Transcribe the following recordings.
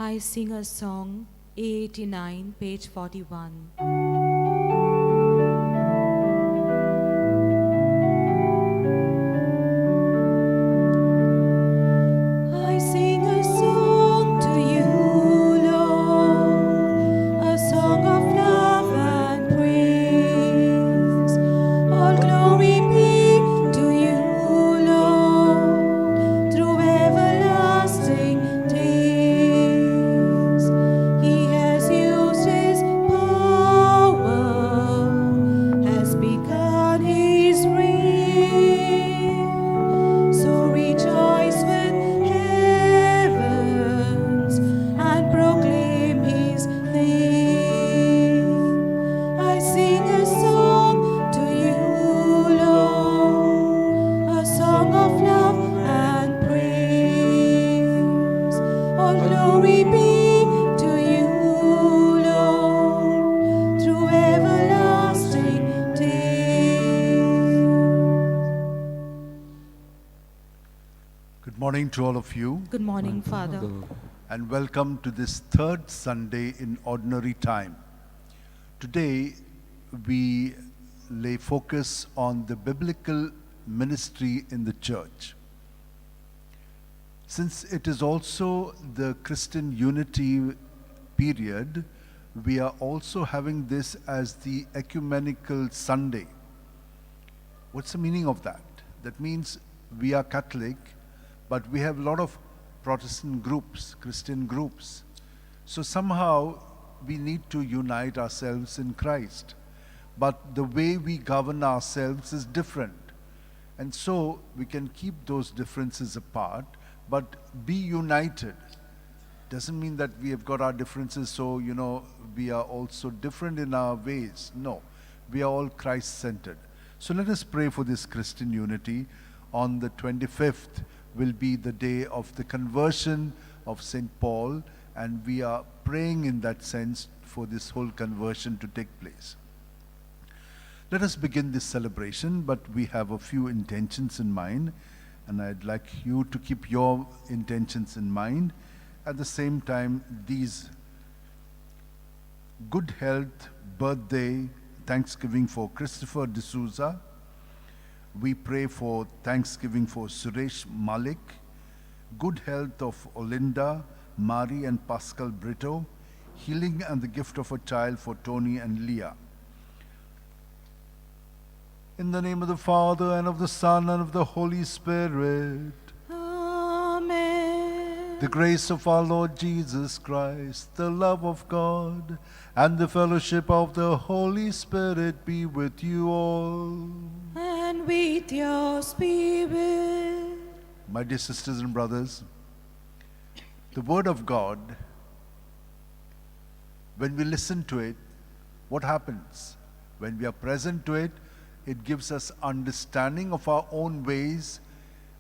I sing a song, A89, page 41. I sing a song to you, Lord, a song of love and praise. All glory be to you, Lord, through everlasting days. He has used his power, has begun his reign. So rejoice with heavens and proclaim his name. I sing a song to you, Lord, a song of love and praise. All glory be to you, Lord, through everlasting days. Good morning to all of you, Good morning, Father. and welcome to this third Sunday in Ordinary Time. Today, we lay focus on the biblical ministry in the church. Since it is also the Christian unity period, we are also having this as the ecumenical Sunday. What's the meaning of that? That means we are Catholic, but we have a lot of Protestant groups, Christian groups. So somehow we need to unite ourselves in Christ. But the way we govern ourselves is different. And so we can keep those differences apart, but be united. Doesn't mean that we have got our differences, so, we are also different in our ways. No, we are all Christ-centered. So let us pray for this Christian unity. On the 25th will be the day of the conversion of St. Paul, and we are praying in that sense for this whole conversion to take place. Let us begin this celebration, but we have a few intentions in mind, and I'd like you to keep your intentions in mind. At the same time, these good health, birthday, Thanksgiving for Christopher D'Souza. We pray for Thanksgiving for Suresh Malik, good health of Olinda, Mari and Pascal Brito, healing and the gift of a child for Tony and Leah. In the name of the Father, and of the Son, and of the Holy Spirit. Amen. The grace of our Lord Jesus Christ, the love of God, and the fellowship of the Holy Spirit be with you all. And with your spirit. My dear sisters and brothers, the Word of God, when we listen to it, what happens? When we are present to it, it gives us understanding of our own ways,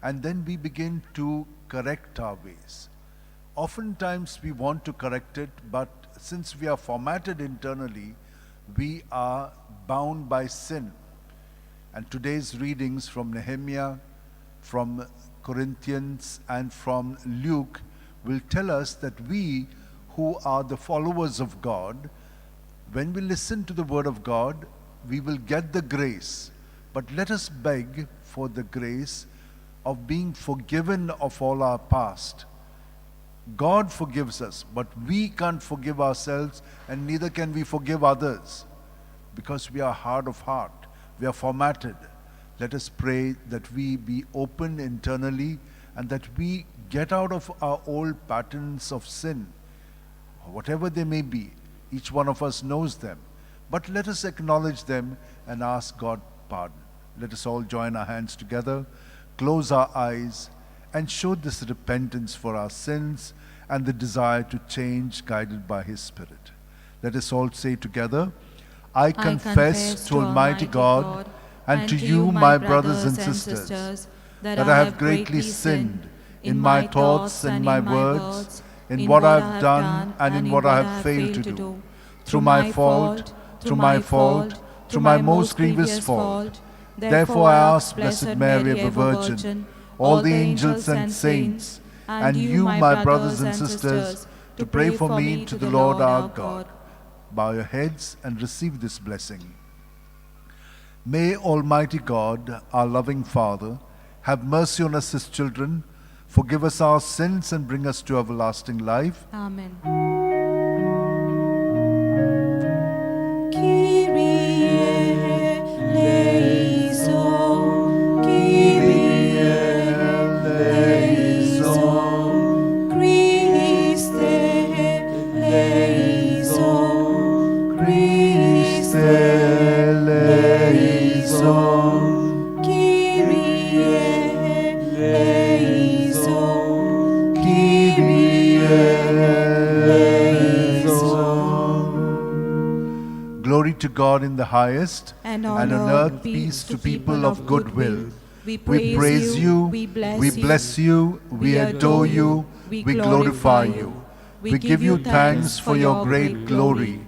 and then we begin to correct our ways. Oftentimes we want to correct it, but since we are formatted internally, we are bound by sin. And today's readings from Nehemiah, from Corinthians, and from Luke will tell us that we who are the followers of God, when we listen to the Word of God, we will get the grace. But let us beg for the grace of being forgiven of all our past. God forgives us, but we can't forgive ourselves, and neither can we forgive others, because we are hard of heart. We are formatted. Let us pray that we be open internally, and that we get out of our old patterns of sin, whatever they may be. Each one of us knows them. But let us acknowledge them and ask God pardon. Let us all join our hands together, close our eyes, and show this repentance for our sins and the desire to change, guided by His Spirit. Let us all say together, I confess to Almighty God and to you, my brothers and sisters, that I have greatly sinned in my thoughts and my words, in what I have done and in what I have failed to do, through my fault, through my most grievous fault. Therefore I ask Blessed Mary, ever Virgin, all the angels and saints, and you, my brothers and sisters, to pray for me to the Lord our God. Bow your heads and receive this blessing. May Almighty God, our loving Father, have mercy on us, his children, forgive us our sins and bring us to everlasting life. Amen. Glory to God in the highest, and on earth peace to people of good will. We praise you, we we bless you, we adore you, we glorify you. We give you thanks for your great glory.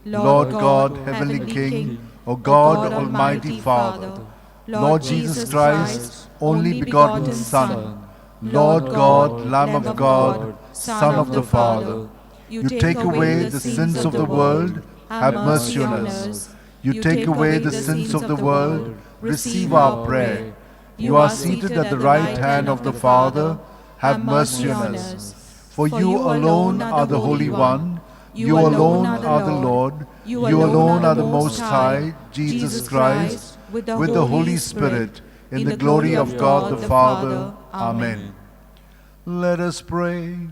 Lord God, Heavenly King, O God, Almighty Father, Lord Jesus Christ, only begotten Son, Lord God, Lamb of God, Son of the Father, you take away the sins of the world, have mercy on us. You take away the sins of the world, receive our prayer. You are seated at the right hand of the Father, have mercy on us. For you alone are the Holy One, you alone are the Lord, you alone are the Most High, Jesus Christ, with the Holy Spirit, in the glory of God the Father. Amen. Let us pray.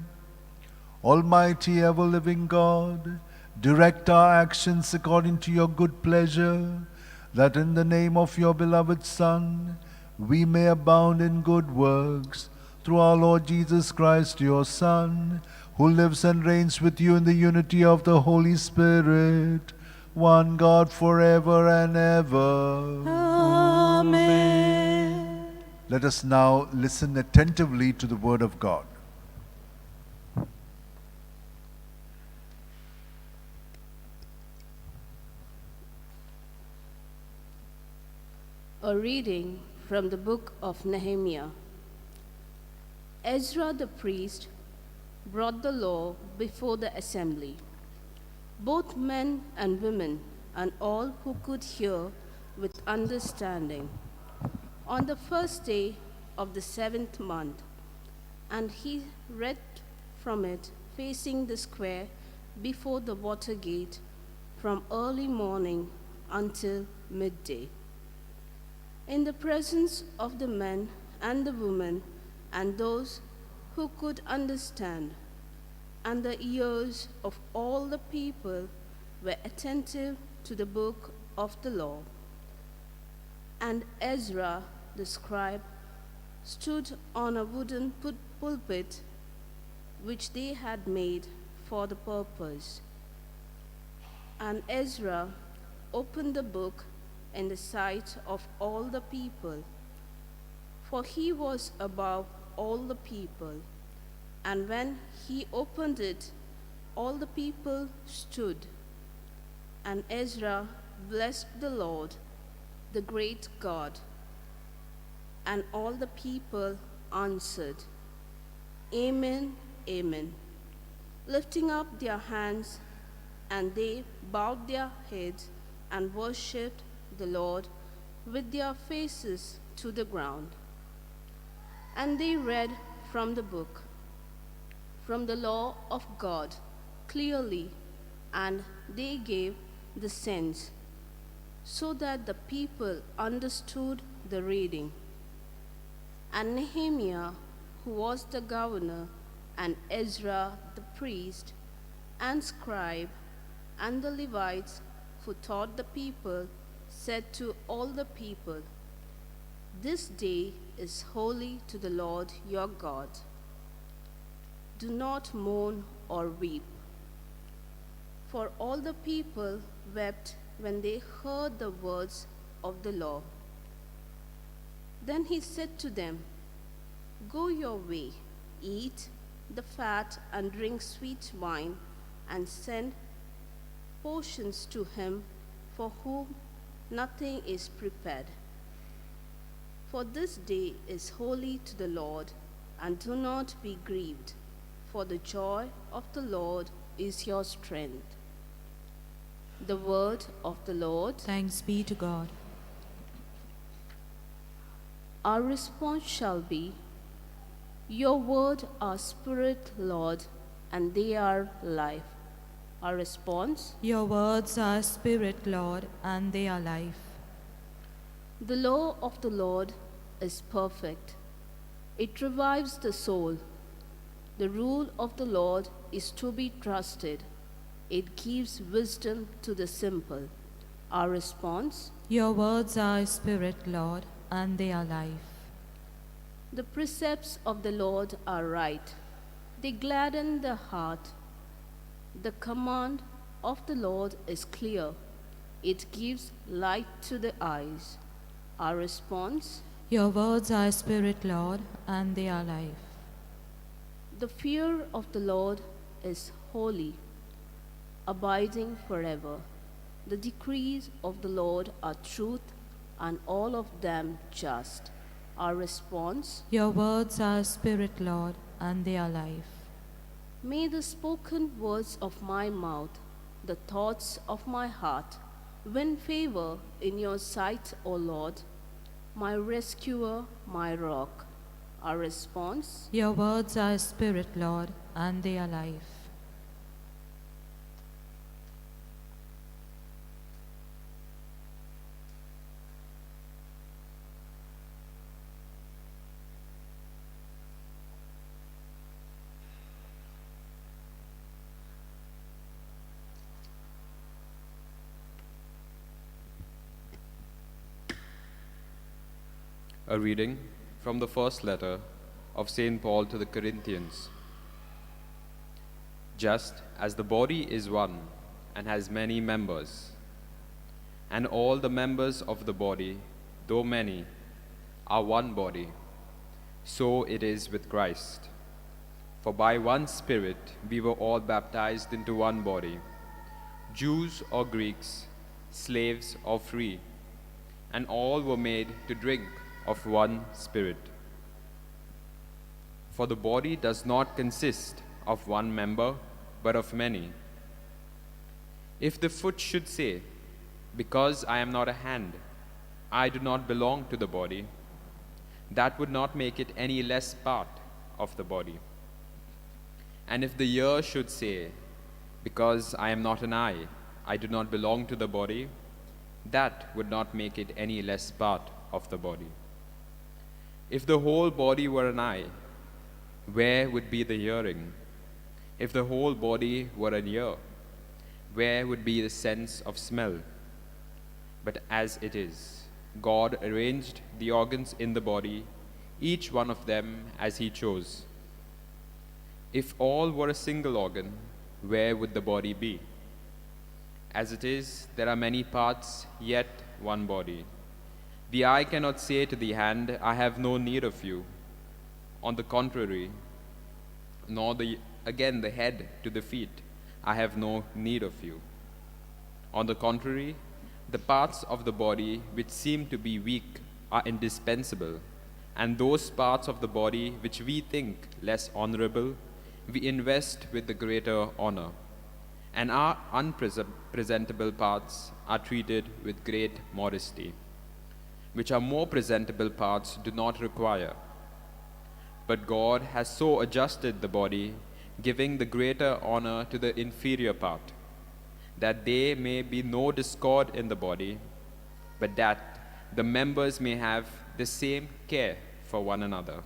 Almighty ever-living God, direct our actions according to your good pleasure, that in the name of your beloved Son, we may abound in good works, through our Lord Jesus Christ, your Son, who lives and reigns with you in the unity of the Holy Spirit, one God forever and ever. Amen. Let us now listen attentively to the word of God. A reading from the book of Nehemiah. Ezra the priest brought the law before the assembly. Both men and women and all who could hear with understanding. On the first day of the 7th month, and he read from it facing the square before the water gate from early morning until midday. In the presence of the men and the women and those who could understand, and the ears of all the people were attentive to the book of the law. And Ezra the scribe stood on a wooden pulpit which they had made for the purpose. And Ezra opened the book in the sight of all the people, for he was above all the people. And when he opened it, all the people stood. And Ezra blessed the Lord, the great God. And all the people answered, Amen, Amen, lifting up their hands, and they bowed their heads and worshipped the Lord with their faces to the ground. And they read from the book, from the law of God, clearly, and they gave the sense, so that the people understood the reading. And Nehemiah, who was the governor, and Ezra the priest, and scribe, and the Levites who taught the people, said to all the people, This day is holy to the Lord your God. Do not mourn or weep. For all the people wept when they heard the words of the law. Then he said to them, Go your way, eat the fat and drink sweet wine, and send portions to him for whom nothing is prepared. For this day is holy to the Lord, and do not be grieved, for the joy of the Lord is your strength. The word of the Lord. Thanks be to God. Our response shall be, Your word are spirit, Lord, and they are life. Our response, Your words are spirit, Lord, and they are life. The law of the Lord is perfect. It revives the soul. The rule of the Lord is to be trusted. It gives wisdom to the simple. Our response, Your words are spirit, Lord, and they are life. The precepts of the Lord are right. They gladden the heart. The command of the Lord is clear. It gives light to the eyes. Our response, Your words are spirit, Lord, and they are life. The fear of the Lord is holy, abiding forever. The decrees of the Lord are truth, and all of them just. Our response, Your words are spirit, Lord, and they are life. May the spoken words of my mouth, the thoughts of my heart, win favor in your sight, O Lord, my rescuer, my rock. Our response, Your words are spirit, Lord, and they are life. A reading from the first letter of St. Paul to the Corinthians. Just as the body is one and has many members, and all the members of the body, though many, are one body, so it is with Christ. For by one Spirit we were all baptized into one body, Jews or Greeks, slaves or free, and all were made to drink of one Spirit. For the body does not consist of one member, but of many. If the foot should say, Because I am not a hand, I do not belong to the body, that would not make it any less part of the body. And if the ear should say, Because I am not an eye, I do not belong to the body, that would not make it any less part of the body. If the whole body were an eye, where would be the hearing? If the whole body were an ear, where would be the sense of smell? But as it is, God arranged the organs in the body, each one of them as He chose. If all were a single organ, where would the body be? As it is, there are many parts, yet one body. The eye cannot say to the hand, I have no need of you. On the contrary, nor again the head to the feet, I have no need of you. On the contrary, the parts of the body which seem to be weak are indispensable, and those parts of the body which we think less honorable, we invest with the greater honor, and our unpresentable parts are treated with great modesty, which our more presentable parts do not require. But God has so adjusted the body, giving the greater honor to the inferior part, that there may be no discord in the body, but that the members may have the same care for one another.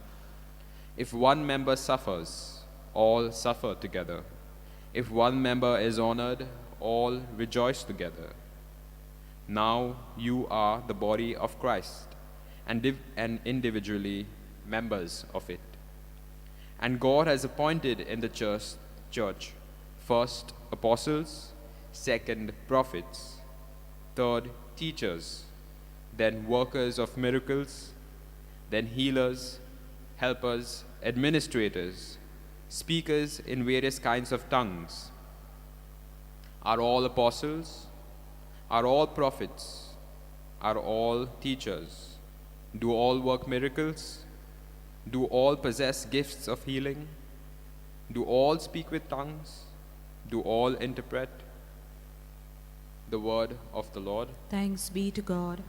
If one member suffers, all suffer together. If one member is honored, all rejoice together. Now you are the body of Christ, and individually members of it. And God has appointed in the church first apostles, second prophets, third teachers, then workers of miracles, then healers, helpers, administrators, speakers in various kinds of tongues. Are all apostles? Are all prophets? Are all teachers? Do all work miracles? Do all possess gifts of healing? Do all speak with tongues? Do all interpret? The word of the Lord. Thanks be to God.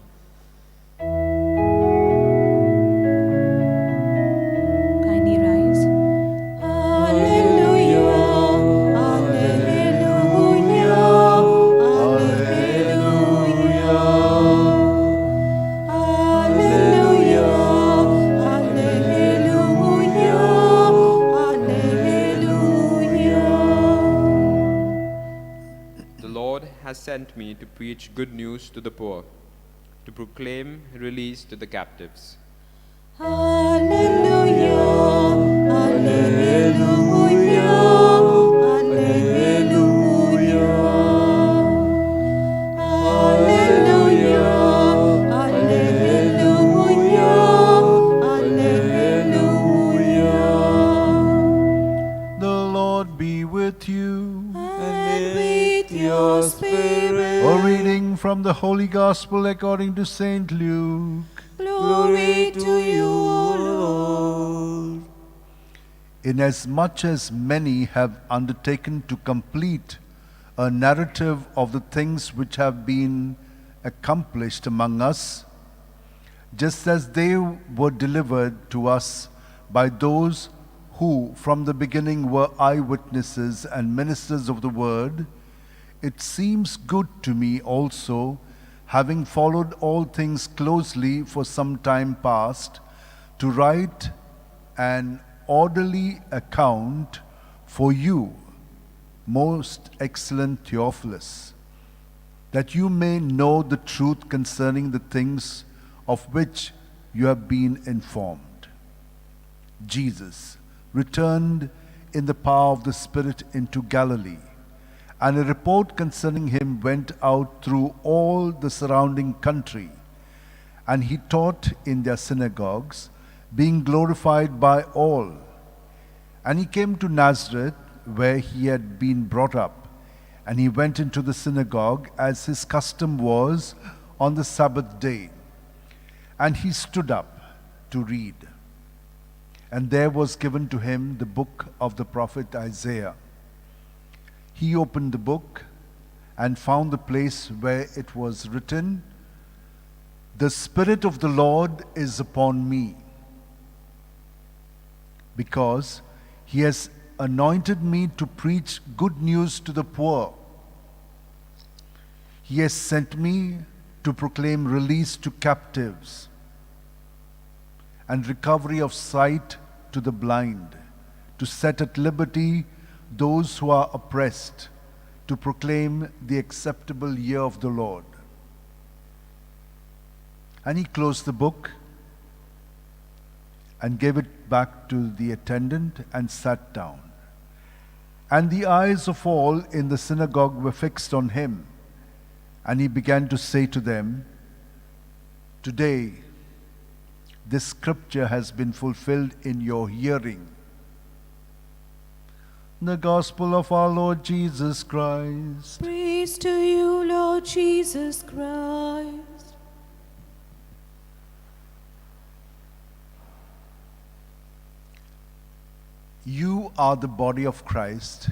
Kindly rise. Alleluia, alleluia, alleluia, alleluia, alleluia, alleluia. The Lord has sent me to preach good news to the poor, to proclaim release to the captives, Alleluia, alleluia, alleluia. Alleluia, alleluia, alleluia. The Lord be with you. And with your spirit. A reading from the Holy Gospel according to Saint Luke. Glory to you, O Lord. Inasmuch as many have undertaken to complete a narrative of the things which have been accomplished among us, just as they were delivered to us by those who from the beginning were eyewitnesses and ministers of the word, it seems good to me also, having followed all things closely for some time past, to write an orderly account for you, most excellent Theophilus, that you may know the truth concerning the things of which you have been informed. Jesus returned in the power of the Spirit into Galilee, and a report concerning him went out through all the surrounding country, and he taught in their synagogues, being glorified by all. And he came to Nazareth, where he had been brought up, and he went into the synagogue, as his custom was, on the Sabbath day. And he stood up to read. And there was given to him the book of the prophet Isaiah. He opened the book and found the place where it was written, "The Spirit of the Lord is upon me, because he has anointed me to preach good news to the poor. He has sent me to proclaim release to captives and recovery of sight to the blind, to set at liberty those who are oppressed, to proclaim the acceptable year of the Lord." And he closed the book and gave it back to the attendant and sat down. And the eyes of all in the synagogue were fixed on him. And he began to say to them, "Today this scripture has been fulfilled in your hearing." The Gospel of our Lord Jesus Christ. Praise to you, Lord Jesus Christ. You are the body of Christ,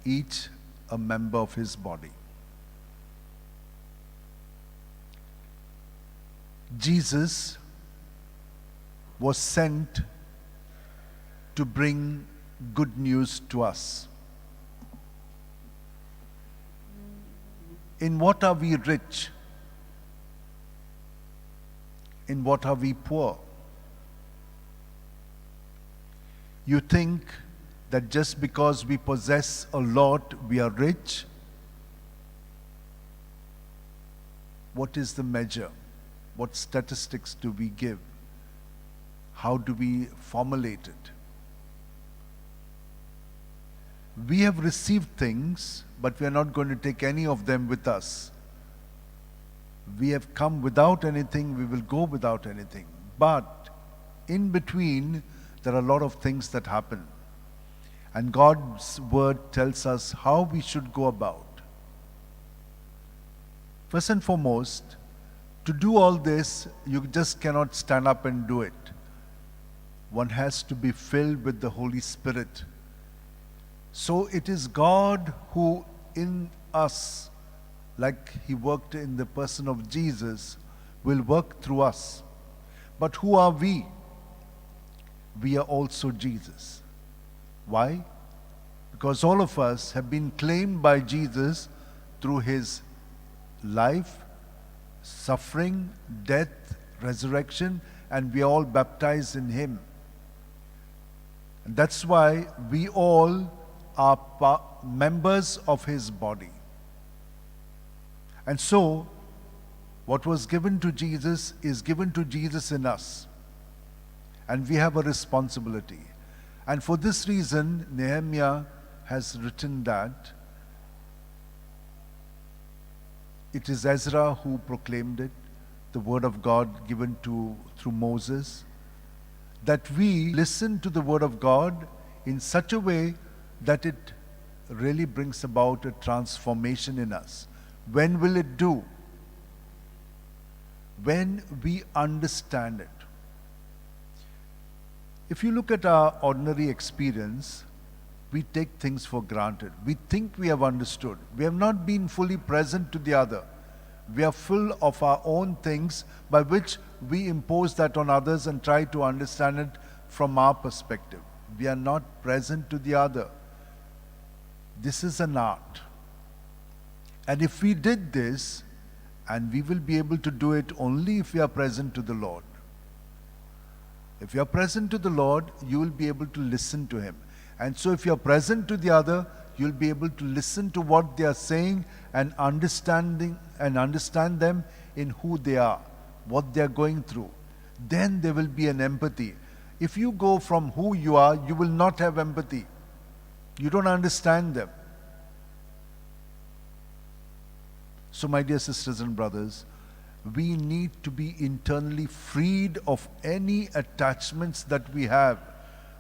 each a member of his body. Jesus was sent to bring good news to us. In what are we rich? In what are we poor? You think that just because we possess a lot, we are rich? What is the measure? What statistics do we give? How do we formulate it? We have received things, but we are not going to take any of them with us. We have come without anything, we will go without anything. But in between, there are a lot of things that happen. And God's word tells us how we should go about. First and foremost, to do all this, you just cannot stand up and do it. One has to be filled with the Holy Spirit. So it is God who in us, like He worked in the person of Jesus, will work through us. But who are we? We are also Jesus. Why? Because all of us have been claimed by Jesus through His life, suffering, death, resurrection, and we are all baptized in Him. And that's why we all are members of His body. And so, what was given to Jesus is given to Jesus in us. And we have a responsibility. And for this reason, Nehemiah has written that it is Ezra who proclaimed it, the word of God given through Moses, that we listen to the word of God in such a way that it really brings about a transformation in us. When will it do? When we understand it. If you look at our ordinary experience, we take things for granted. We think we have understood. We have not been fully present to the other. We are full of our own things by which we impose that on others and try to understand it from our perspective. We are not present to the other. This is an art. And if we did this, and we will be able to do it only if we are present to the Lord. If you are present to the Lord, you will be able to listen to Him. And so if you are present to the other, you will be able to listen to what they are saying and understand them in who they are, what they are going through. Then there will be an empathy. If you go from who you are, you will not have empathy. You don't understand them. So my dear sisters and brothers, we need to be internally freed of any attachments that we have.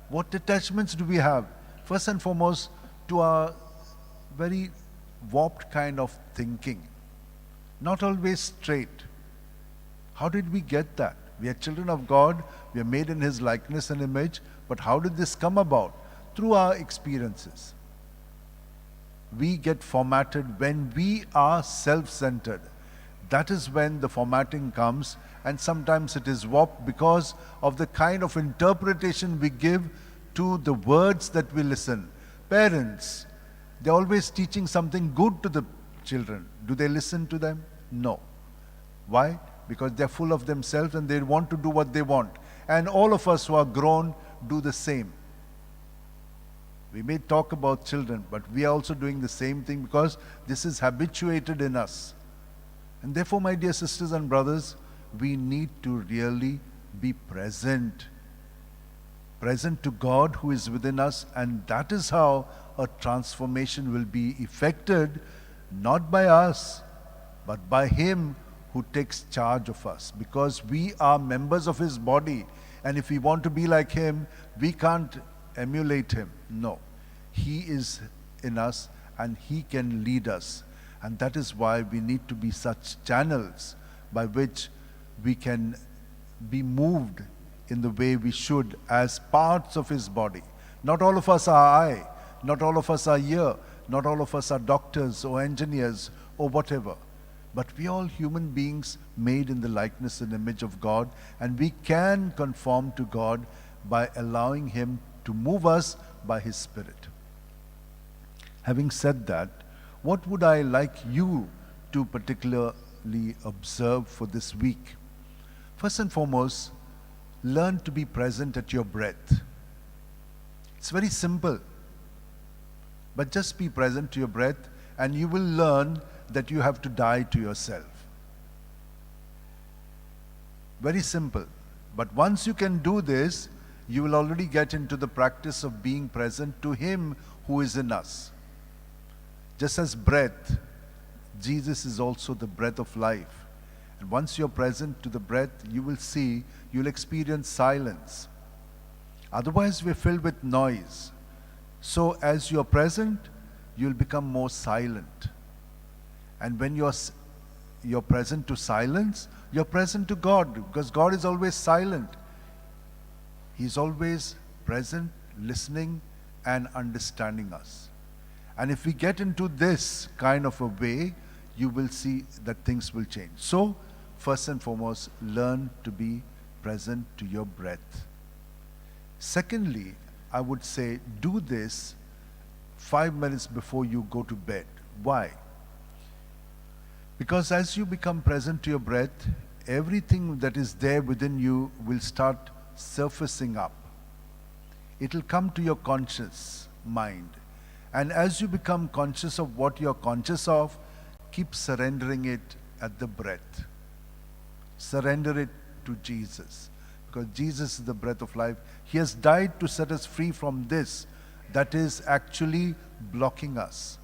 What attachments do we have? First and foremost, to our very warped kind of thinking. Not always straight. How did we get that? We are children of God, we are made in His likeness and image, but how did this come about? Through our experiences. We get formatted when we are self-centered. That is when the formatting comes, and sometimes it is warped because of the kind of interpretation we give to the words that we listen. Parents, they're always teaching something good to the children. Do they listen to them? No. Why? Because they're full of themselves and they want to do what they want. And all of us who are grown do the same. We may talk about children, but we are also doing the same thing because this is habituated in us. And therefore, my dear sisters and brothers, we need to really be present. Present to God who is within us, and that is how a transformation will be effected, not by us, but by Him who takes charge of us. Because we are members of His body, and if we want to be like Him, we can't emulate Him. No. He is in us and He can lead us. And that is why we need to be such channels by which we can be moved in the way we should as parts of His body. Not all of us are eye, not all of us are ear, not all of us are doctors or engineers or whatever. But we are all human beings made in the likeness and image of God, and we can conform to God by allowing Him to move us by His Spirit. Having said that, what would I like you to particularly observe for this week? First and foremost, learn to be present at your breath. It's very simple. But just be present to your breath and you will learn that you have to die to yourself. Very simple. But once you can do this, you will already get into the practice of being present to Him who is in us. Just as breath, Jesus is also the breath of life. And once you're present to the breath, you will see, you'll experience silence. Otherwise, we're filled with noise. So as you're present, you'll become more silent. And when you're present to silence, you're present to God, because God is always silent. He's always present, listening, and understanding us. And if we get into this kind of a way, you will see that things will change. So, first and foremost, learn to be present to your breath. Secondly, I would say do this 5 minutes before you go to bed. Why? Because as you become present to your breath, everything that is there within you will start surfacing up. It will come to your conscious mind. And as you become conscious of what you're conscious of, keep surrendering it at the breath. Surrender it to Jesus. Because Jesus is the breath of life. He has died to set us free from this that is actually blocking us.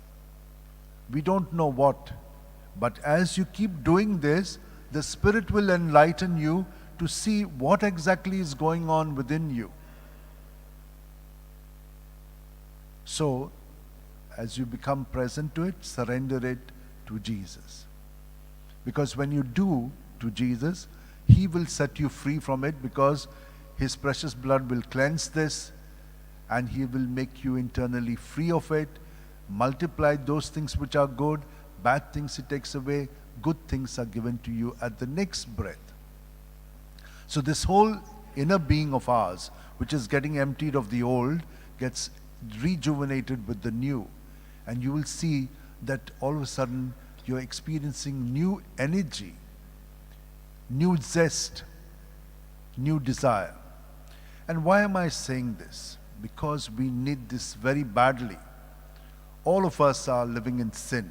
We don't know what. But as you keep doing this, the Spirit will enlighten you to see what exactly is going on within you. So, as you become present to it, surrender it to Jesus. Because when you do to Jesus, He will set you free from it, because His precious blood will cleanse this and He will make you internally free of it, multiply those things which are good, bad things He takes away, good things are given to you at the next breath. So this whole inner being of ours, which is getting emptied of the old, gets rejuvenated with the new. And you will see that all of a sudden you're experiencing new energy, new zest, new desire. And why am I saying this? Because we need this very badly. All of us are living in sin.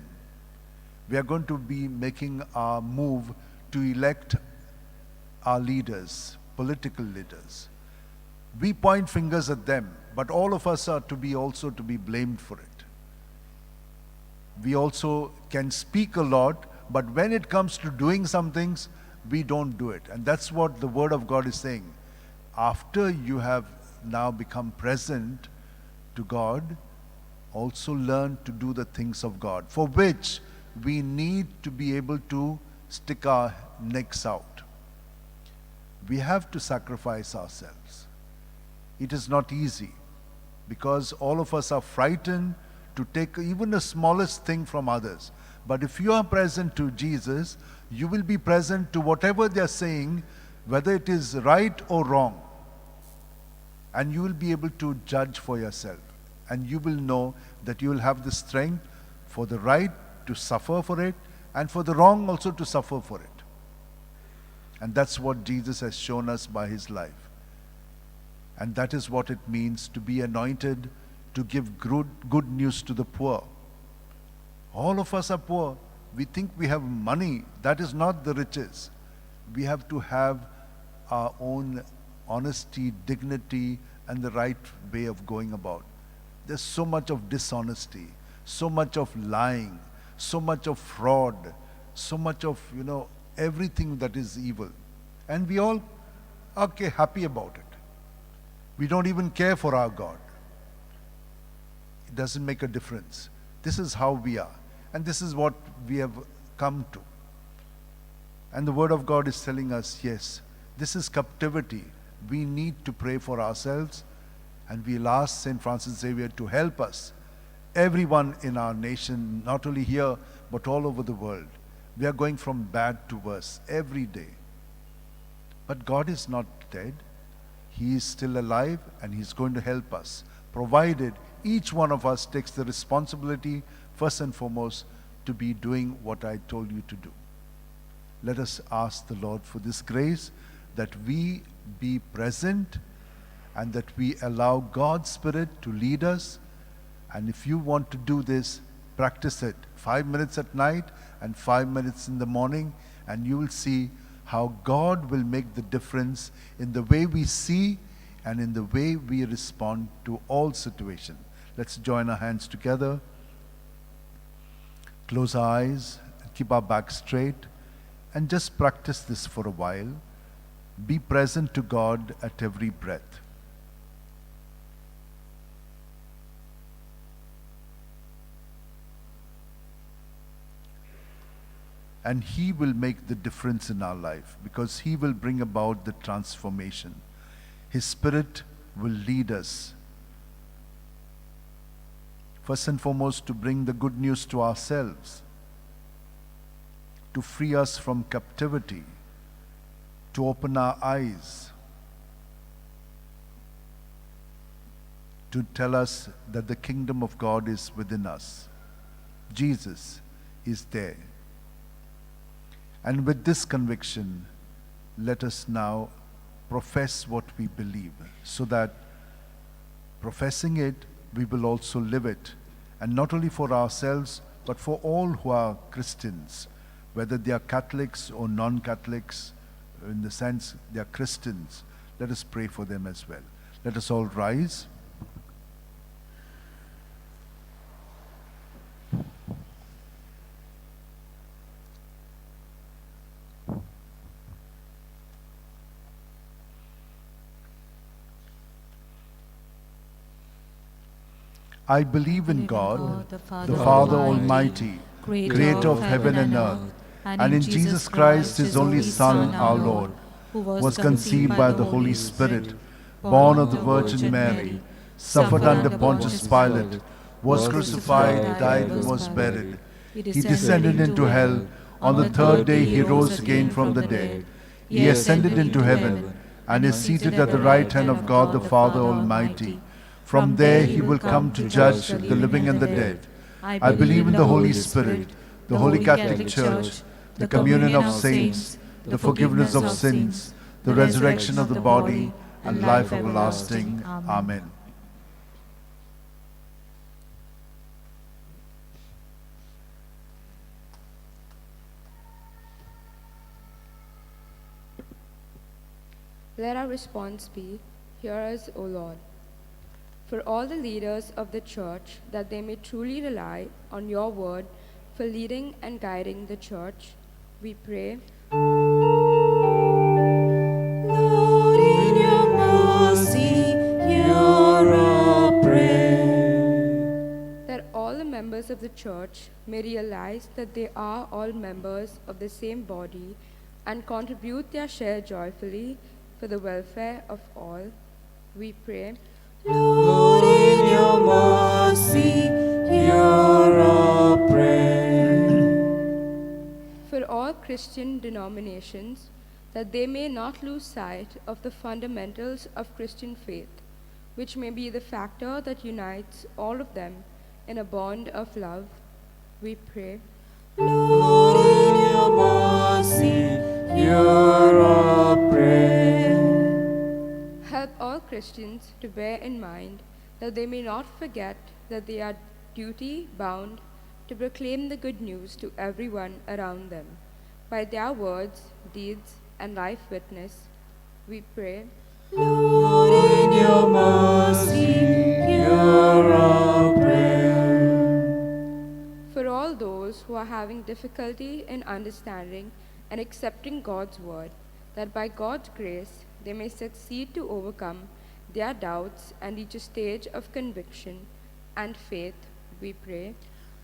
We are going to be making our move to elect our leaders, political leaders. We point fingers at them, but all of us are to be also to be blamed for it. We also can speak a lot, but when it comes to doing some things, we don't do it. And that's what the Word of God is saying. After you have now become present to God, also learn to do the things of God, for which we need to be able to stick our necks out. We have to sacrifice ourselves. It is not easy, because all of us are frightened to take even the smallest thing from others. But if you are present to Jesus, you will be present to whatever they are saying, whether it is right or wrong. And you will be able to judge for yourself. And you will know that you will have the strength for the right to suffer for it, and for the wrong also to suffer for it. And that's what Jesus has shown us by His life. And that is what it means to be anointed, to give good news to the poor. All of us are poor. We think we have money. That is not the riches. We have to have our own honesty, dignity, and the right way of going about. There's so much of dishonesty, so much of lying, so much of fraud, so much of, everything that is evil. And we all are happy about it. We don't even care for our God. It doesn't make a difference. This is how we are. And this is what we have come to. And the Word of God is telling us, yes, this is captivity. We need to pray for ourselves, and we'll ask St. Francis Xavier to help us, everyone in our nation, not only here, but all over the world. We are going from bad to worse every day. But God is not dead. He is still alive, and He's going to help us, provided each one of us takes the responsibility, first and foremost, to be doing what I told you to do. Let us ask the Lord for this grace, that we be present and that we allow God's Spirit to lead us. And if you want to do this, practice it 5 minutes at night and 5 minutes in the morning, and you will see how God will make the difference in the way we see and in the way we respond to all situations. Let's join our hands together, close our eyes, keep our back straight, and just practice this for a while. Be present to God at every breath. And He will make the difference in our life, because He will bring about the transformation. His Spirit will lead us First and foremost, to bring the good news to ourselves, to free us from captivity, to open our eyes, to tell us that the kingdom of God is within us. Jesus is there. And with this conviction, let us now profess what we believe, so that professing it, we will also live it. And not only for ourselves, but for all who are Christians, whether they are Catholics or non-Catholics, in the sense they are Christians. Let us pray for them as well. Let us all rise. I believe in God, the Father Almighty, creator of heaven and earth, and in Jesus Christ, his only Son, our Lord, who was conceived by the Holy Spirit, born of the Virgin Mary, suffered under Pontius Pilate, was crucified, died, and was buried. He descended into hell. On the third day he rose again from the dead. He ascended into heaven and is seated at the right hand of God the Father Almighty. From there he will come to judge the living and the dead. I believe in the Holy Spirit, the Holy Catholic Church, the communion of saints, the forgiveness of sins, the resurrection of the body, and life everlasting. Amen. Let our response be, "Hear us, O Lord." For all the leaders of the Church, that they may truly rely on your word for leading and guiding the Church, we pray. Lord, in your mercy, hear our prayer. That all the members of the Church may realize that they are all members of the same body and contribute their share joyfully for the welfare of all, we pray. Lord, in your mercy, hear our prayer. For all Christian denominations, that they may not lose sight of the fundamentals of Christian faith, which may be the factor that unites all of them in a bond of love, we pray. Lord, in your mercy, hear our prayer. Help all Christians to bear in mind that they may not forget that they are duty-bound to proclaim the good news to everyone around them. By their words, deeds, and life witness, we pray. Lord, in your mercy, hear our prayer. For all those who are having difficulty in understanding and accepting God's word, that by God's grace they may succeed to overcome their doubts and reach a stage of conviction and faith, we pray.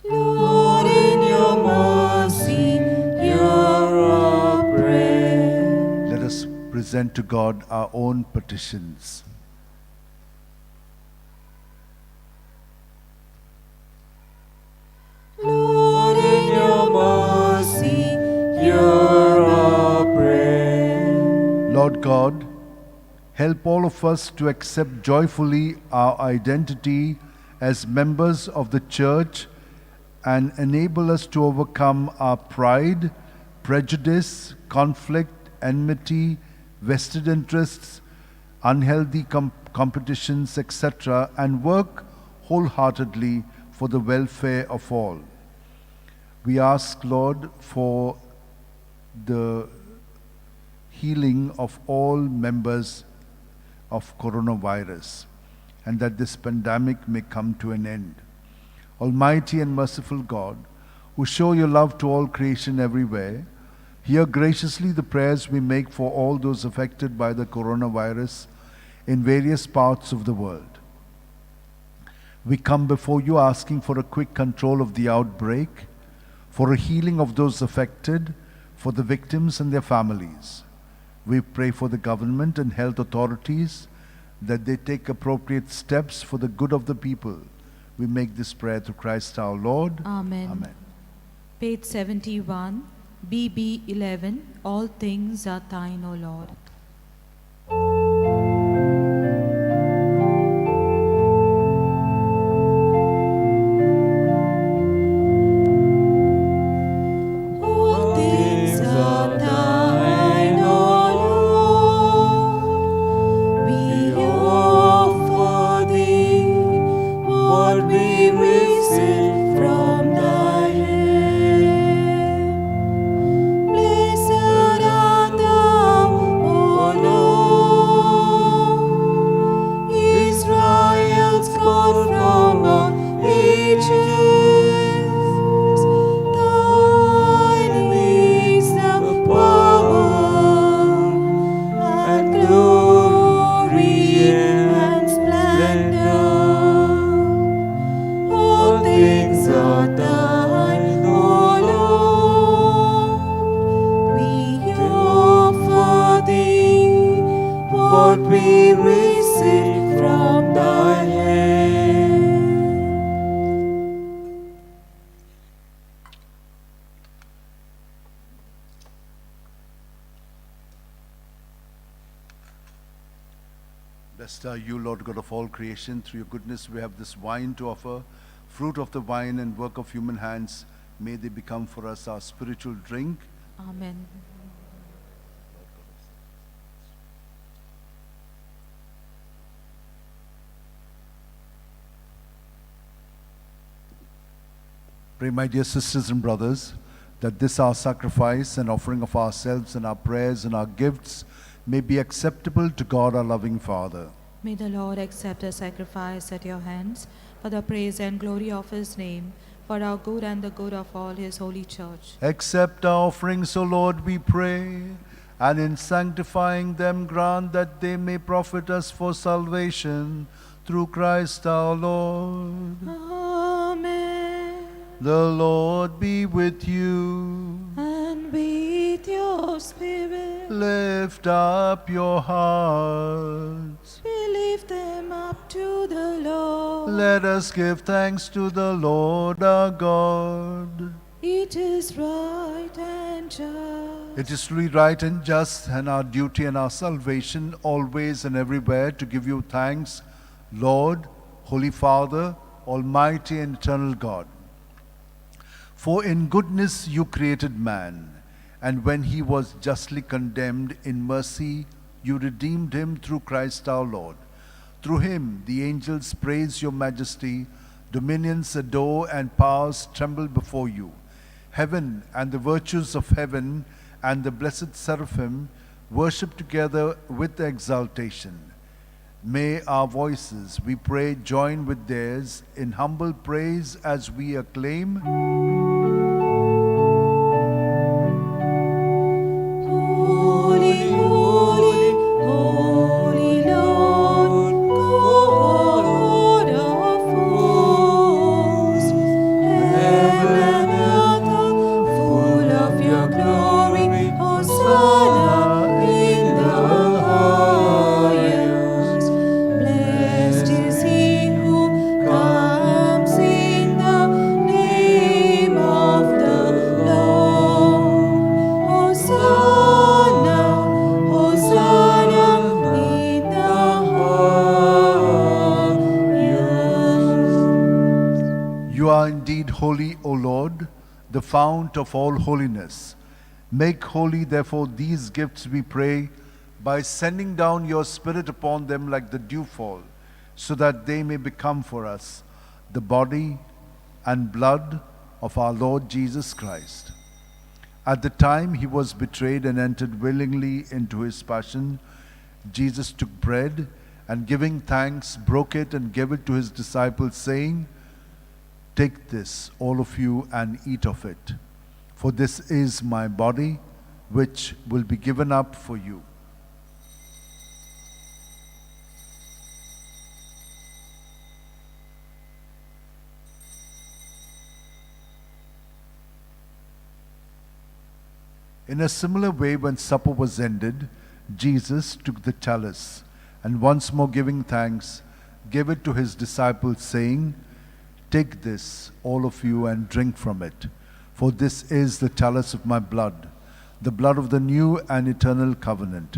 Lord, in your mercy, hear our prayer. Let us present to God our own petitions. Lord, in your mercy, hear our prayer. Lord God, help all of us to accept joyfully our identity as members of the Church and enable us to overcome our pride, prejudice, conflict, enmity, vested interests, unhealthy competitions, etc., and work wholeheartedly for the welfare of all. We ask, Lord, for the healing of all members of coronavirus, and that this pandemic may come to an end. Almighty and merciful God, who show your love to all creation everywhere, hear graciously the prayers we make for all those affected by the coronavirus in various parts of the world. We come before you asking for a quick control of the outbreak, for a healing of those affected, for the victims and their families. We pray for the government and health authorities that they take appropriate steps for the good of the people. We make this prayer through Christ our Lord. Amen. Amen. Page 71, BB 11, all things are thine, O Lord. All things are thine, O Lord. We offer thee what we receive from thy hand. Blessed art thou, O Lord, Israel's God from all ages. Thine is the power and glory and splendor. All things are thine, O Lord. We offer thee what we receive from thy hand. Blessed are you, Lord God of all creation. Through your goodness we have this wine to offer, fruit of the vine and work of human hands. May they become for us our spiritual drink. Amen. Pray, my dear sisters and brothers, that this our sacrifice and offering of ourselves and our prayers and our gifts may be acceptable to God our loving Father. May the Lord accept the sacrifice at your hands for the praise and glory of his name, for our good and the good of all his holy church. Accept our offerings, O Lord, we pray, and in sanctifying them grant that they may profit us for salvation through Christ our Lord. Amen. The Lord be with you. And with your spirit, Lift up your hearts. we lift them up to the Lord. Let us give thanks to the Lord our God. It is right and just. It is truly right and just, and our duty and our salvation always and everywhere to give you thanks, Lord, Holy Father, Almighty and eternal God. For in goodness you created man, and when he was justly condemned, in mercy you redeemed him through Christ our Lord. Through him the angels praise your majesty, dominions adore, and powers tremble before you. Heaven and the virtues of heaven and the blessed seraphim worship together with exaltation. May our voices, we pray, join with theirs in humble praise as we acclaim. Holy, holy, holy Lord, God of hosts. Heaven and earth are full of your glory. Hosanna in the highest. Blessed is he who comes in the name of the Lord. Hosanna, Hosanna in the highest. You are indeed holy, O Lord, the fount of all holiness. Make holy, therefore, these gifts, we pray, by sending down your Spirit upon them like the dewfall, so that they may become for us the body and blood of our Lord Jesus Christ. At the time he was betrayed and entered willingly into his passion, Jesus took bread and, giving thanks, broke it and gave it to his disciples, saying, "Take this, all of you, and eat of it, for this is my body, which will be given up for you." In a similar way, when supper was ended, Jesus took the chalice, and once more giving thanks, gave it to his disciples, saying, Take this, all of you, and drink from it. For this is the chalice of my blood, the blood of the new and eternal covenant,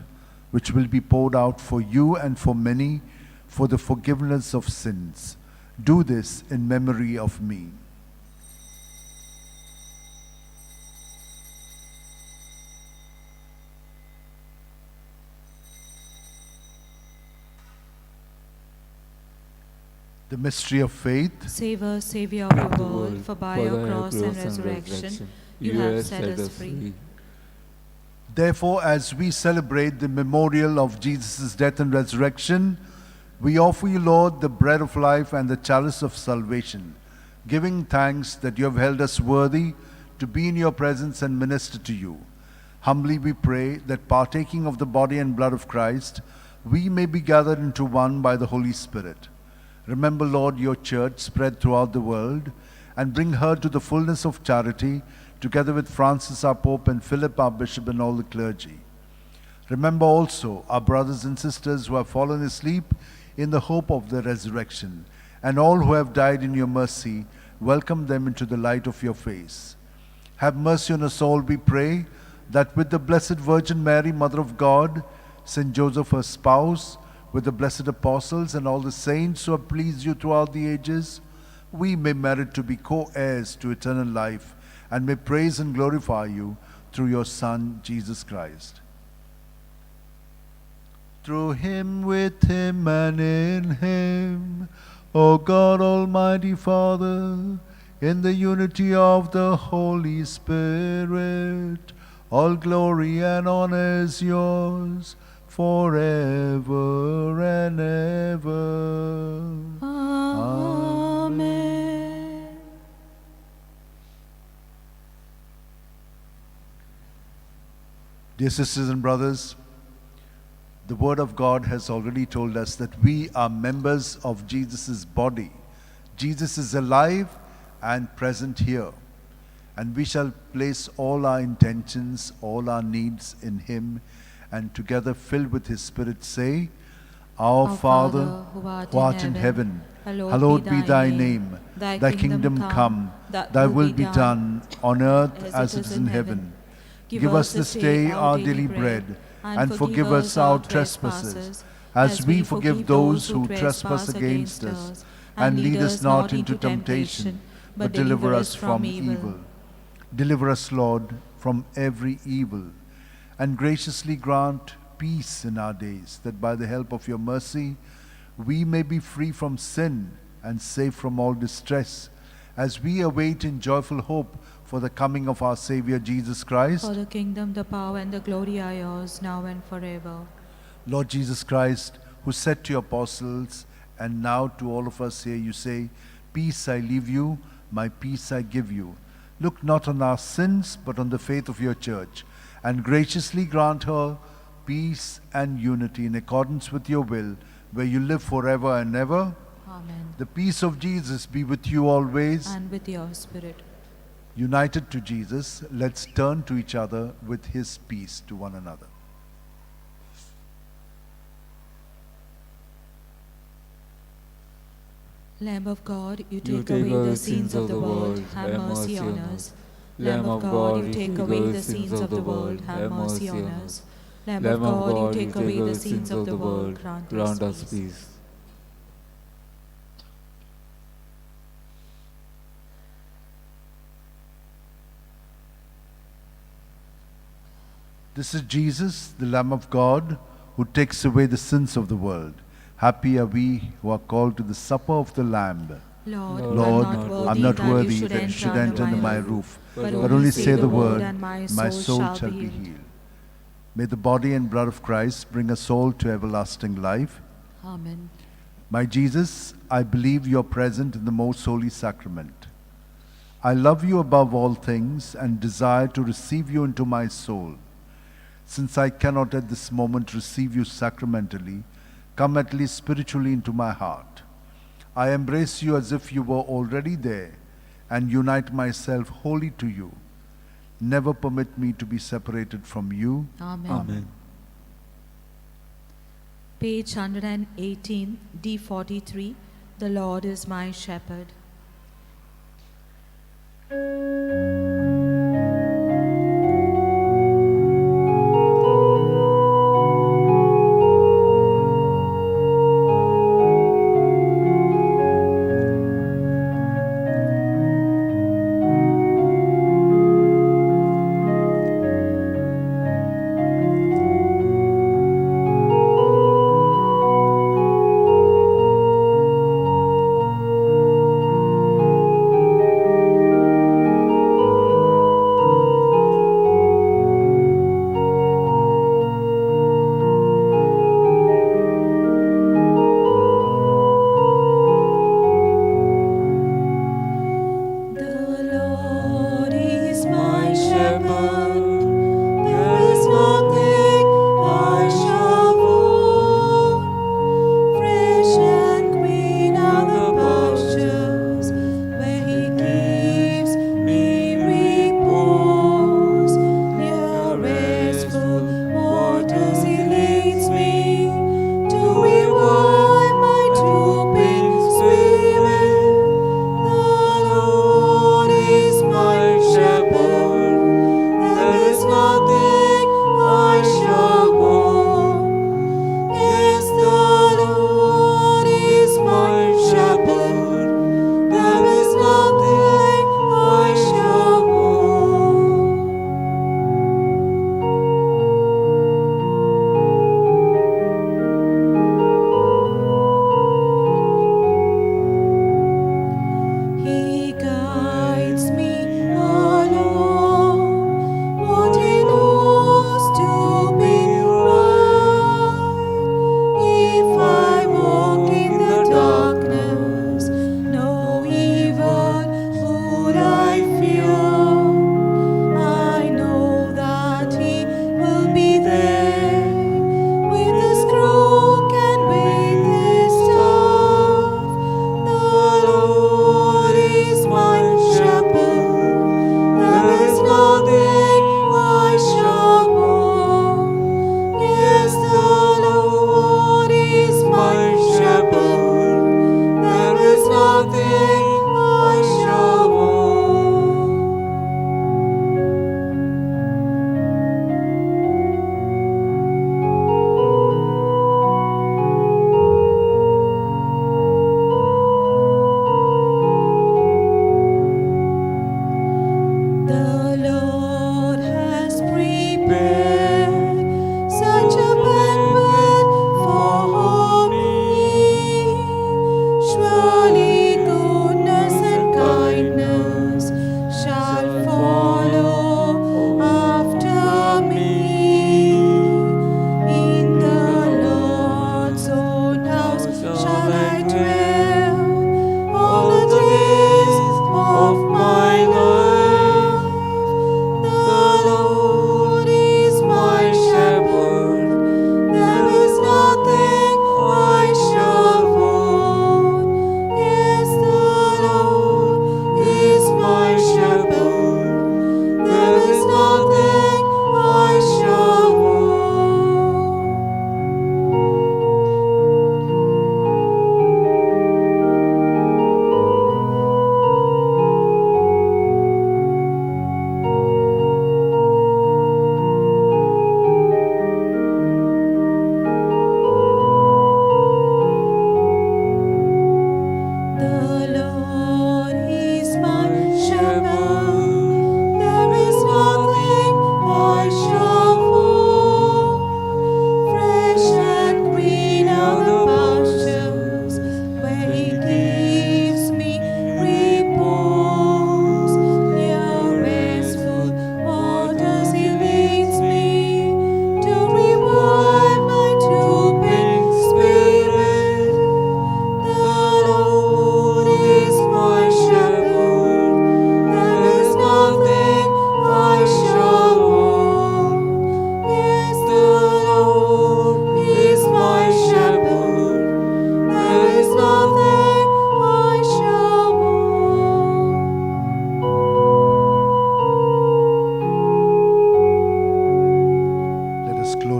which will be poured out for you and for many for the forgiveness of sins. Do this in memory of me. The mystery of faith. Save us, Savior of the world, for by your cross and resurrection you have set us free. Therefore, as we celebrate the memorial of Jesus' death and resurrection, we offer you, Lord, the bread of life and the chalice of salvation, giving thanks that you have held us worthy to be in your presence and minister to you. Humbly we pray that, partaking of the body and blood of Christ, we may be gathered into one by the Holy Spirit. Remember, Lord, your church spread throughout the world, and bring her to the fullness of charity, together with Francis our Pope and Philip our Bishop and all the clergy. Remember also our brothers and sisters who have fallen asleep in the hope of the resurrection, and all who have died in your mercy. Welcome them into the light of your face. Have mercy on us all, we pray, that with the Blessed Virgin Mary, Mother of God, Saint Joseph her spouse, with the blessed apostles and all the saints who have pleased you throughout the ages, we may merit to be co-heirs to eternal life, and may praise and glorify you through your Son, Jesus Christ. Through him, with him, and in him, O God, Almighty Father, in the unity of the Holy Spirit, all glory and honor is yours, forever and ever. Amen. Dear sisters and brothers, the Word of God has already told us that we are members of Jesus' body. Jesus is alive and present here, and we shall place all our intentions, all our needs in him, and together, filled with his Spirit, say, Our Father, who art in heaven, hallowed be thy name. Thy kingdom come, thy will be done, on earth as it is in heaven. Give us this day our daily bread, and forgive us our trespasses, as we forgive those who trespass against us. And lead us not into temptation, but deliver us from evil. Deliver us, Lord, from every evil, and graciously grant peace in our days, that by the help of your mercy we may be free from sin and safe from all distress, as we await in joyful hope for the coming of our Savior Jesus Christ. For the kingdom, the power, and the glory are yours, now and forever. Lord Jesus Christ, who said to your apostles, and now to all of us here, you say, Peace I leave you, my peace I give you. Look not on our sins, but on the faith of your church, and graciously grant her peace and unity in accordance with your will, where you live forever and ever. Amen. The peace of Jesus be with you always. And with your spirit. United to Jesus, let's turn to each other with his peace to one another. Lamb of God, you take away the sins of the world, have mercy on us. Lamb of God, you take away the sins of the world, have mercy on us. Lamb of God, you take away the sins of the world, grant us peace. This is Jesus, the Lamb of God, who takes away the sins of the world. Happy are we who are called to the supper of the Lamb. Lord, I'm not worthy that you should enter under my roof, but only say the word, and my soul shall be healed. May the body and blood of Christ bring us all to everlasting life. Amen. My Jesus, I believe you are present in the most holy sacrament. I love you above all things and desire to receive you into my soul. Since I cannot at this moment receive you sacramentally, come at least spiritually into my heart. I embrace you as if you were already there and unite myself wholly to you. Never permit me to be separated from you. Amen. Amen. Page 118, D43. The Lord is my shepherd.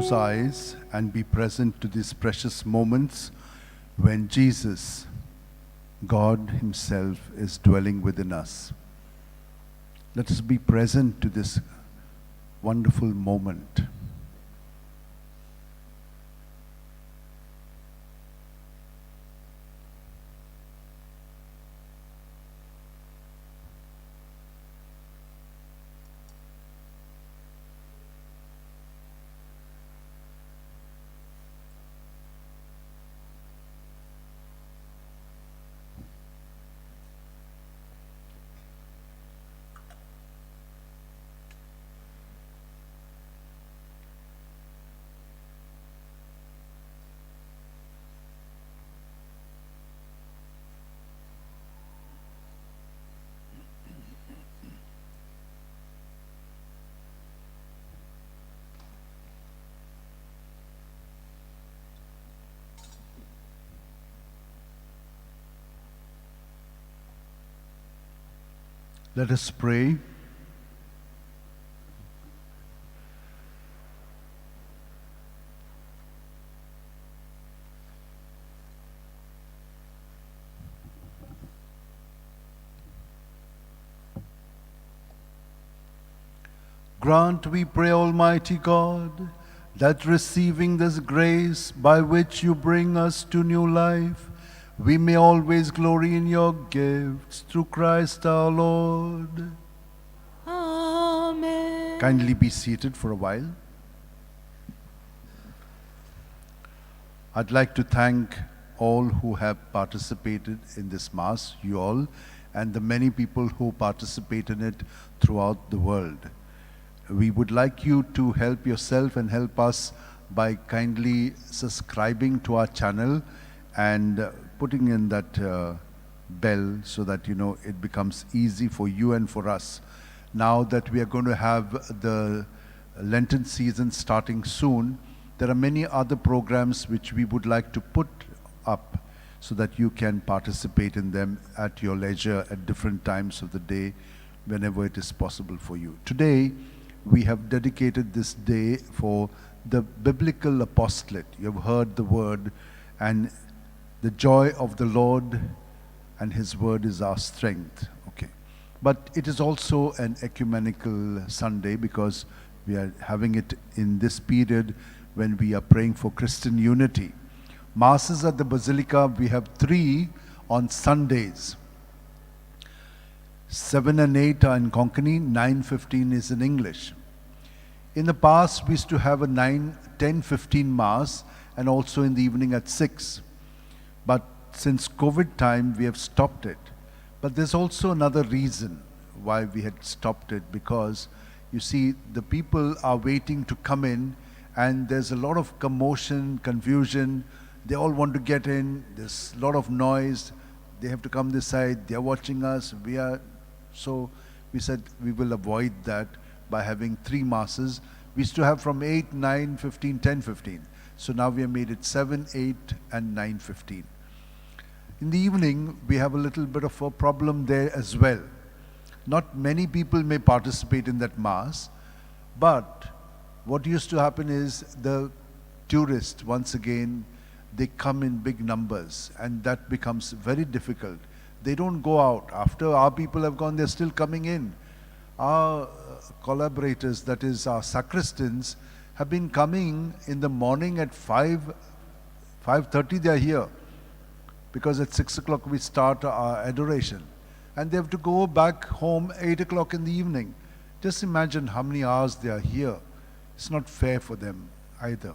close eyes and be present to these precious moments when Jesus, God Himself, is dwelling within us. Let us be present to this wonderful moment. Let us pray. Grant, we pray, Almighty God, that receiving this grace by which you bring us to new life, we may always glory in your gifts through Christ our Lord. Amen. Kindly be seated for a while. I'd like to thank all who have participated in this Mass, you all, and the many people who participate in it throughout the world. We would like you to help yourself and help us by kindly subscribing to our channel and putting in that bell so that it becomes easy for you and for us. Now that we are going to have the Lenten season starting soon, there are many other programs which we would like to put up so that you can participate in them at your leisure at different times of the day whenever it is possible for you. Today we have dedicated this day for the biblical apostolate. You have heard the word, and the joy of the Lord and His word is our strength. Okay. But it is also an ecumenical Sunday because we are having it in this period when we are praying for Christian unity. Masses at the Basilica, we have 3 on Sundays. 7 and 8 are in Konkani, 9:15 is in English. In the past, we used to have a 10:15 Mass and also in the evening at 6. But since COVID time, we have stopped it. But there's also another reason why we had stopped it, because you see, the people are waiting to come in and there's a lot of commotion, confusion. They all want to get in. There's a lot of noise. They have to come this side. They're watching us. So we said we will avoid that by having 3 Masses. We used to have from 8, 9, 15, 10:15. So now we have made it 7, 8 and 9:15. In the evening, we have a little bit of a problem there as well. Not many people may participate in that Mass, but what used to happen is the tourists, once again, they come in big numbers, and that becomes very difficult. They don't go out. After our people have gone, they're still coming in. Our collaborators, that is our sacristans, have been coming in the morning at 5:30 they are here, because at 6 o'clock we start our adoration, and they have to go back home 8 o'clock in the evening. Just imagine how many hours they are here. It's not fair for them either.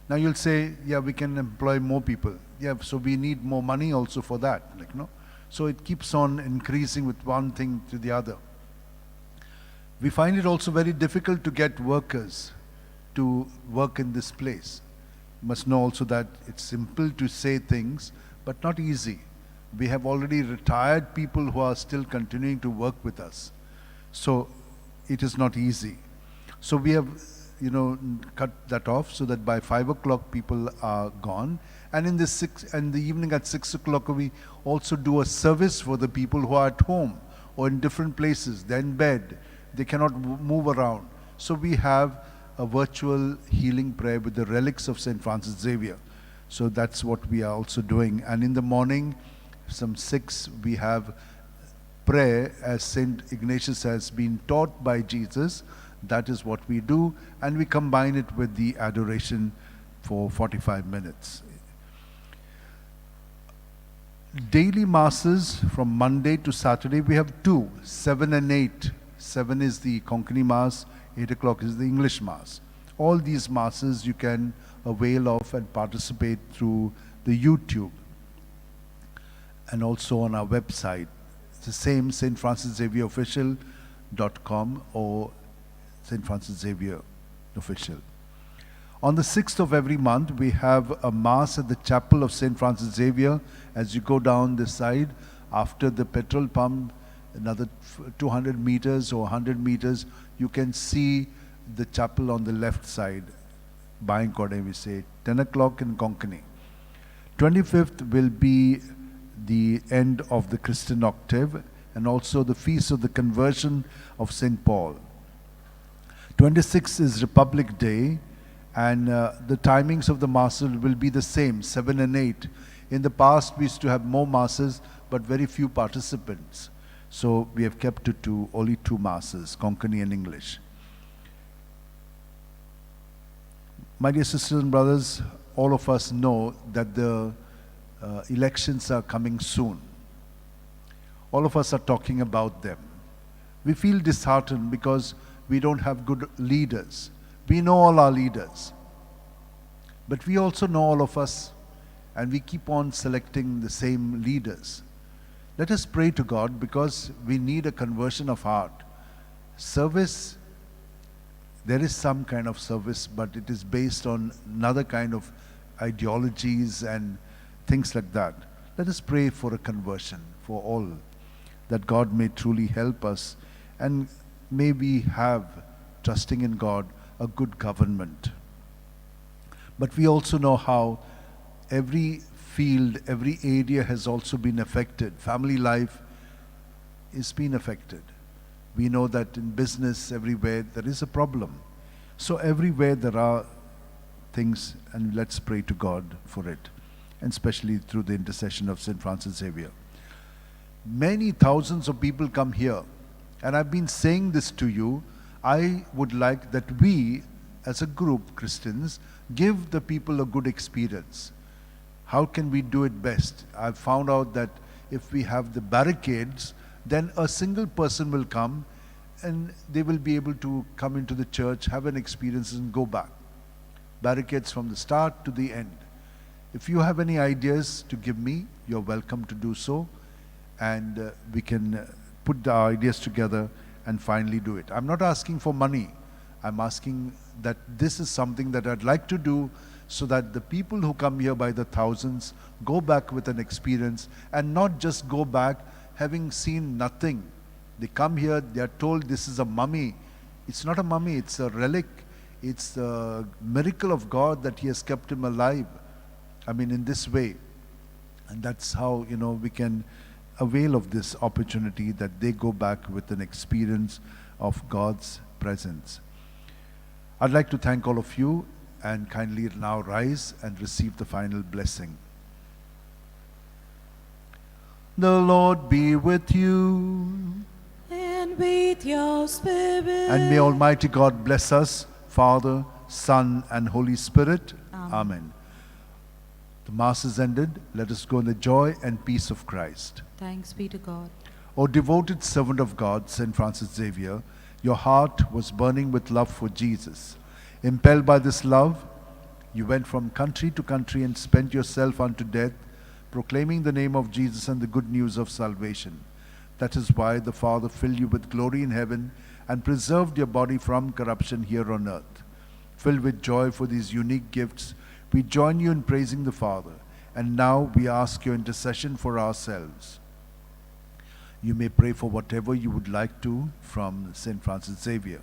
Now you'll say, yeah, we can employ more people. Yeah, so we need more money also for that. So it keeps on increasing with one thing to the other. We find it also very difficult to get workers to work in this place. You must know also that it's simple to say things, but not easy. We have already retired people who are still continuing to work with us. So it is not easy. So we have, cut that off so that by 5 o'clock people are gone. And in the evening at 6 o'clock, we also do a service for the people who are at home or in different places. They're in bed. They cannot move around. So we have a virtual healing prayer with the relics of St. Francis Xavier. So that's what we are also doing. And in the morning, some 6, we have prayer as St. Ignatius has been taught by Jesus. That is what we do, and we combine it with the adoration for 45 minutes. Daily masses from Monday to Saturday, we have two, 7 and 8. 7 is the Konkani Mass, 8 o'clock is the English Mass. All these masses you can avail of and participate through the YouTube and also on our website. It's the same, stfrancisxavierofficial.com or St. Francis Xavier Official. On the 6th of every month, we have a Mass at the Chapel of St. Francis Xavier. As you go down this side, after the petrol pump, another 200 meters or 100 meters, you can see the chapel on the left side. Bain Kode, we say, 10 o'clock in Konkani. 25th will be the end of the Christian Octave and also the Feast of the Conversion of St. Paul. 26th is Republic Day, and the timings of the masses will be the same, 7 and 8. In the past, we used to have more masses, but very few participants. So we have kept it to only 2 masses, Konkani and English. My dear sisters and brothers, all of us know that the elections are coming soon. All of us are talking about them. We feel disheartened because we don't have good leaders. We know all our leaders. But we also know all of us, and we keep on selecting the same leaders. Let us pray to God because we need a conversion of heart. Service, there is some kind of service, but it is based on another kind of ideologies and things like that. Let us pray for a conversion for all, that God may truly help us, and may we have, trusting in God, a good government. But we also know how every field, every area has also been affected. Family life is being affected. We know that in business, everywhere, there is a problem. So everywhere there are things, and let's pray to God for it, and especially through the intercession of St. Francis Xavier. Many thousands of people come here, and I've been saying this to you. I would like that we, as a group, Christians, give the people a good experience. How can we do it best? I've found out that if we have the barricades, then a single person will come and they will be able to come into the church, have an experience and go back. Barricades from the start to the end. If you have any ideas to give me, you're welcome to do so, and we can put our ideas together and finally do it. I'm not asking for money. I'm asking that this is something that I'd like to do so that the people who come here by the thousands go back with an experience, and not just go back having seen nothing. They come here, they are told this is a mummy. It's not a mummy, it's a relic. It's a miracle of God that He has kept him alive. I mean, in this way. And that's how, we can avail of this opportunity, that they go back with an experience of God's presence. I'd like to thank all of you, and kindly now rise and receive the final blessing. The Lord be with you. And with your spirit. And may Almighty God bless us, Father, Son, and Holy Spirit. Amen. The Mass is ended. Let us go in the joy and peace of Christ. Thanks be to God. O devoted servant of God, St. Francis Xavier, your heart was burning with love for Jesus. Impelled by this love, you went from country to country and spent yourself unto death, proclaiming the name of Jesus and the good news of salvation. That is why the Father filled you with glory in heaven and preserved your body from corruption here on earth. Filled with joy for these unique gifts, we join you in praising the Father, and now we ask your intercession for ourselves. You may pray for whatever you would like to from St. Francis Xavier.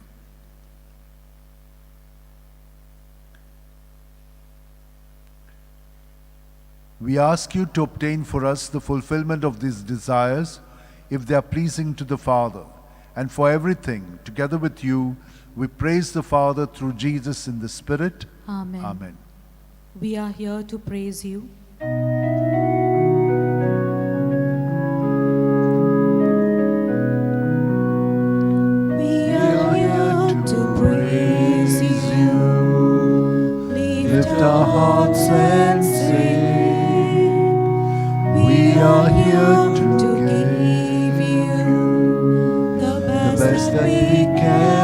We ask you to obtain for us the fulfillment of these desires, if they are pleasing to the Father. And for everything, together with you, we praise the Father through Jesus in the Spirit. Amen. Amen. We are here to praise you. lift our hearts and sing. We are here to give you the best that we can.